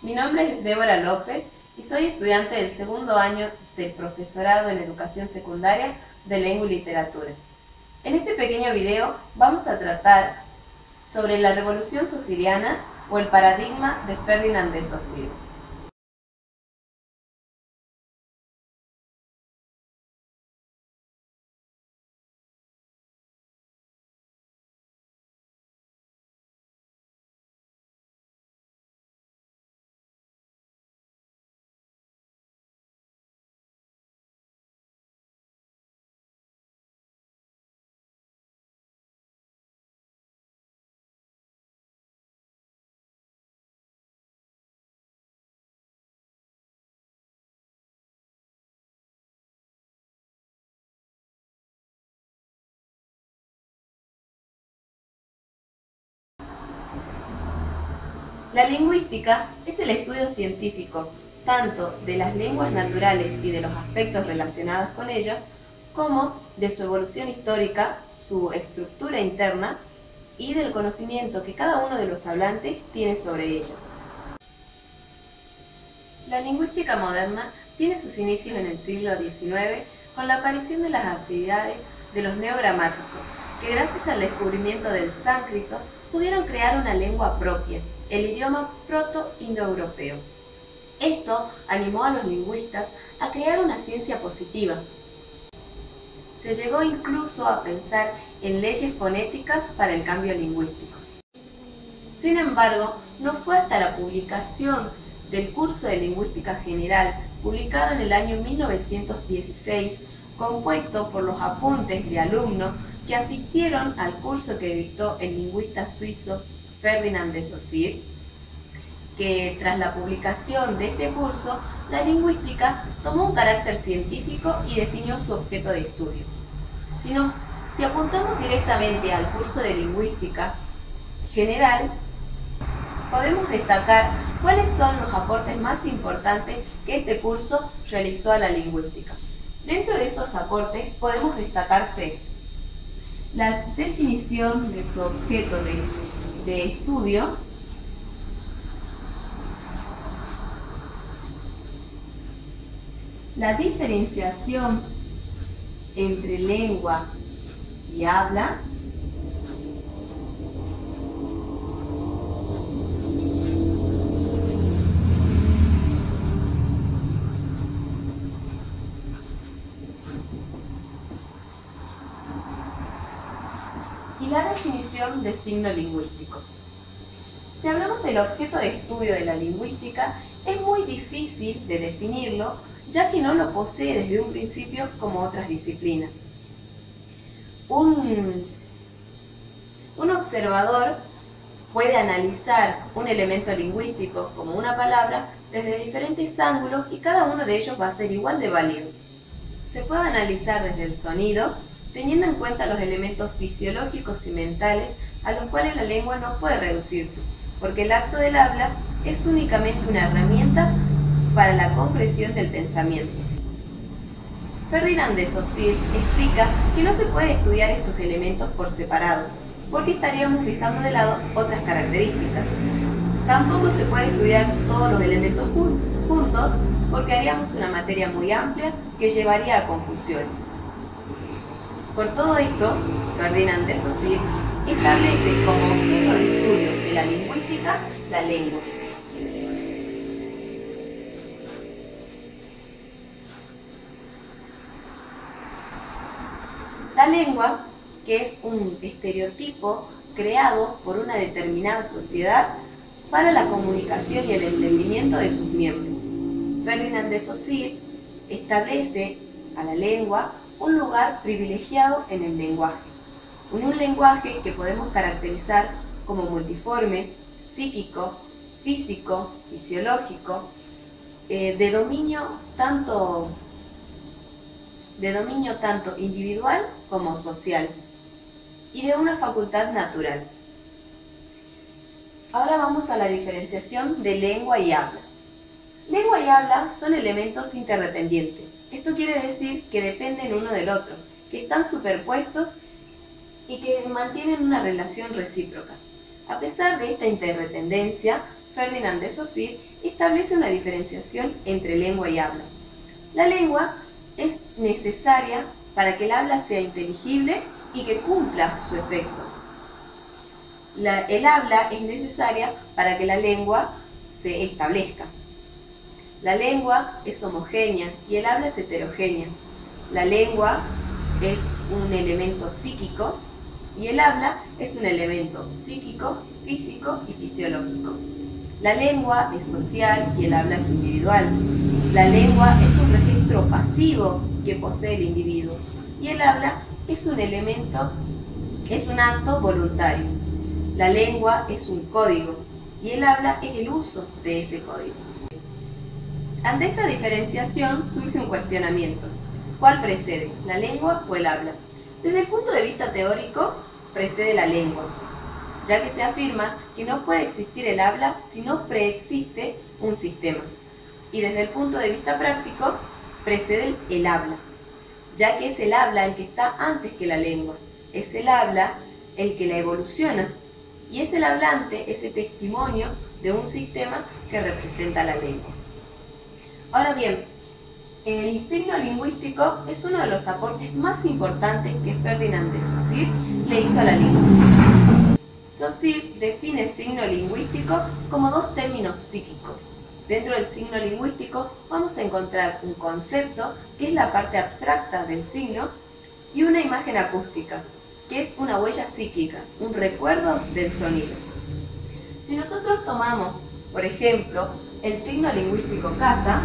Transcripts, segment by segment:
Mi nombre es Débora López y soy estudiante del segundo año del profesorado en educación secundaria de lengua y literatura. En este pequeño video vamos a tratar sobre la revolución socialiana o el paradigma de Ferdinand de Saussure. La lingüística es el estudio científico tanto de las lenguas naturales y de los aspectos relacionados con ellas, como de su evolución histórica, su estructura interna y del conocimiento que cada uno de los hablantes tiene sobre ellas. La lingüística moderna tiene sus inicios en el siglo XIX con la aparición de las actividades de los neogramáticos, que gracias al descubrimiento del sánscrito pudieron crear una lengua propia, el idioma proto-indoeuropeo. Esto animó a los lingüistas a crear una ciencia positiva. Se llegó incluso a pensar en leyes fonéticas para el cambio lingüístico. Sin embargo, no fue hasta la publicación del curso de Lingüística General, publicado en el año 1916, compuesto por los apuntes de alumnos que asistieron al curso que dictó el lingüista suizo Ferdinand de Saussure, que tras la publicación de este curso, la lingüística tomó un carácter científico y definió su objeto de estudio. Si apuntamos directamente al curso de Lingüística General, podemos destacar cuáles son los aportes más importantes que este curso realizó a la lingüística. Dentro de estos aportes podemos destacar tres: la definición de su objeto de estudio, la diferenciación entre lengua y habla, y la definición de signo lingüístico. Si hablamos del objeto de estudio de la lingüística, es muy difícil de definirlo, ya que no lo posee desde un principio como otras disciplinas. Un observador puede analizar un elemento lingüístico como una palabra desde diferentes ángulos y cada uno de ellos va a ser igual de válido. Se puede analizar desde el sonido, teniendo en cuenta los elementos fisiológicos y mentales a los cuales la lengua no puede reducirse, porque el acto del habla es únicamente una herramienta para la concreción del pensamiento. Ferdinand de Saussure explica que no se puede estudiar estos elementos por separado, porque estaríamos dejando de lado otras características. Tampoco se puede estudiar todos los elementos juntos, porque haríamos una materia muy amplia que llevaría a confusiones. Por todo esto, Ferdinand de Saussure establece como objeto de estudio de la lingüística la lengua. La lengua, que es un estereotipo creado por una determinada sociedad para la comunicación y el entendimiento de sus miembros. Ferdinand de Saussure establece a la lengua un lugar privilegiado en el lenguaje. Un lenguaje que podemos caracterizar como multiforme, psíquico, físico, fisiológico, de dominio tanto individual como social, y de una facultad natural. Ahora vamos a la diferenciación de lengua y habla. Lengua y habla son elementos interdependientes. Esto quiere decir que dependen uno del otro, que están superpuestos y que mantienen una relación recíproca. A pesar de esta interdependencia, Ferdinand de Saussure establece una diferenciación entre lengua y habla. La lengua es necesaria para que el habla sea inteligible y que cumpla su efecto. El habla es necesaria para que la lengua se establezca. La lengua es homogénea y el habla es heterogénea. La lengua es un elemento psíquico y el habla es un elemento psíquico, físico y fisiológico. La lengua es social y el habla es individual. La lengua es un registro pasivo que posee el individuo y el habla es un acto voluntario. La lengua es un código y el habla es el uso de ese código. Ante esta diferenciación surge un cuestionamiento. ¿Cuál precede, la lengua o el habla? Desde el punto de vista teórico, precede la lengua, ya que se afirma que no puede existir el habla si no preexiste un sistema. Y desde el punto de vista práctico, precede el habla, ya que es el habla el que está antes que la lengua. Es el habla el que la evoluciona y es el hablante ese testimonio de un sistema que representa la lengua. Ahora bien, el signo lingüístico es uno de los aportes más importantes que Ferdinand de Saussure le hizo a la lengua. Saussure define el signo lingüístico como dos términos psíquicos. Dentro del signo lingüístico vamos a encontrar un concepto, que es la parte abstracta del signo, y una imagen acústica, que es una huella psíquica, un recuerdo del sonido. Si nosotros tomamos, por ejemplo, el signo lingüístico casa,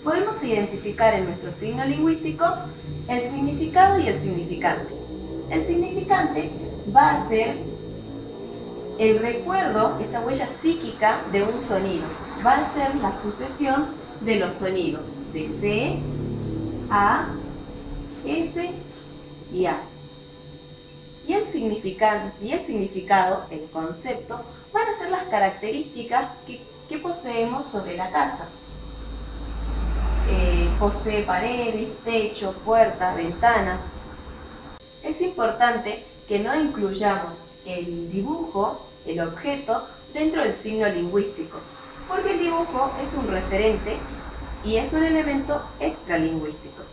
podemos identificar en nuestro signo lingüístico el significado y el significante. El significante va a ser el recuerdo, esa huella psíquica de un sonido. Va a ser la sucesión de los sonidos de C, A, S y A. Y el significado, el concepto, van a ser las características que poseemos sobre la casa. Posee paredes, techo, puertas, ventanas. Es importante que no incluyamos el dibujo, el objeto, dentro del signo lingüístico, porque el dibujo es un referente y es un elemento extralingüístico.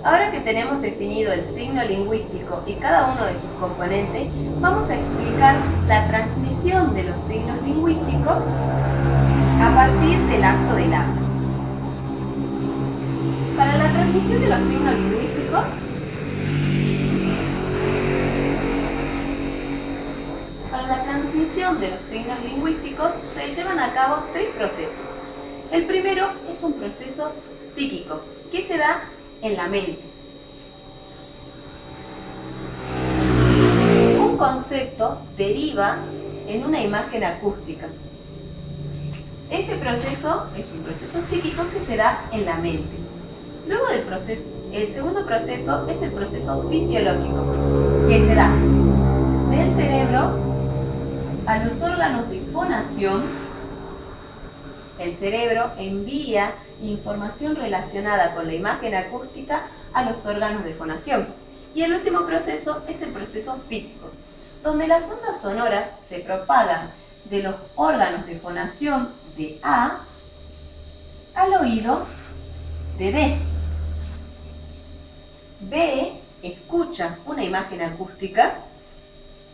Ahora que tenemos definido el signo lingüístico y cada uno de sus componentes, vamos a explicar la transmisión de los signos lingüísticos a partir del acto del habla. Para la transmisión de los signos lingüísticos, se llevan a cabo tres procesos. El primero es un proceso psíquico que se da en la mente. Un concepto deriva en una imagen acústica. Este proceso es un proceso psíquico que se da en la mente. Luego el segundo proceso es el proceso fisiológico, que se da del cerebro a los órganos de fonación. El cerebro envía información relacionada con la imagen acústica a los órganos de fonación. Y el último proceso es el proceso físico, donde las ondas sonoras se propagan de los órganos de fonación de A al oído de B. B escucha una imagen acústica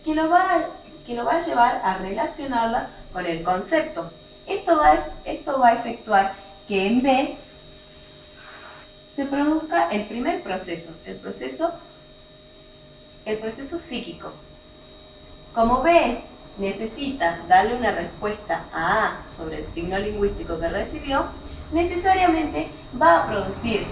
que lo va a llevar a relacionarla con el concepto. Esto va a efectuar que en B se produzca el primer proceso, el proceso psíquico. Como B necesita darle una respuesta a A sobre el signo lingüístico que recibió, necesariamente va a producir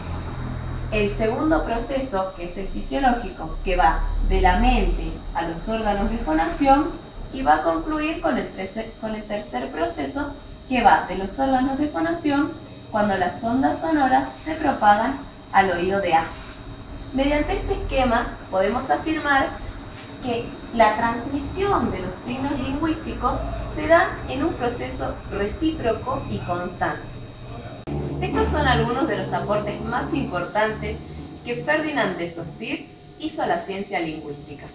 el segundo proceso, que es el fisiológico, que va de la mente a los órganos de fonación, y va a concluir con el tercer proceso, que va de los órganos de fonación cuando las ondas sonoras se propagan al oído de A. Mediante este esquema podemos afirmar que la transmisión de los signos lingüísticos se da en un proceso recíproco y constante. Estos son algunos de los aportes más importantes que Ferdinand de Saussure hizo la ciencia lingüística.